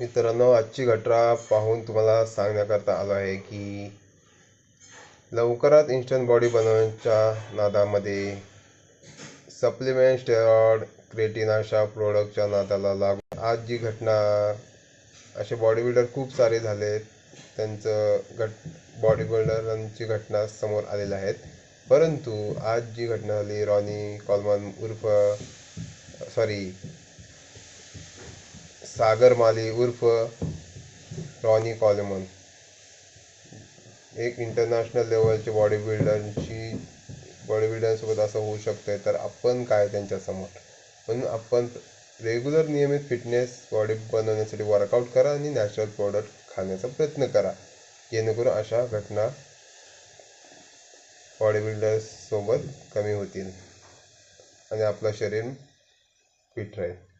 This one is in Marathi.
मित्रांनो, आजची घटना पाहून तुम्हाला सांगण्याकरता आलो आहे की लवकरात इन्स्टंट बॉडी बनवण्याच्या नादामध्ये सप्लिमेंट, स्टेरॉइड, क्रेटिन अशा प्रोडक्टच्या नादाला लागून आज जी घटना, असे बॉडी बिल्डर खूप सारे झालेत. त्यांचं बॉडी बिल्डरांची घटना समोर आलेल्या आहेत. परंतु आज जी घटना झाली, रॉनी कॉलमन उर्फ सागर माली उर्फ रॉनी कॉलमन, एक इंटरनॅशनल लेवलचे बॉडी बिल्डरसोबत असं होऊ शकतंय, तर आपण काय त्यांच्यासमोर. म्हणून आपण रेग्युलर नियमित फिटनेस बॉडी बनवण्यासाठी वर्कआउट करा आणि नॅचरल प्रोडक्ट खाण्याचा प्रयत्न करा, जेणेकरून अशा घटना बॉडी बिल्डर्ससोबत कमी होतील आणि आपलं शरीर फिट राहील.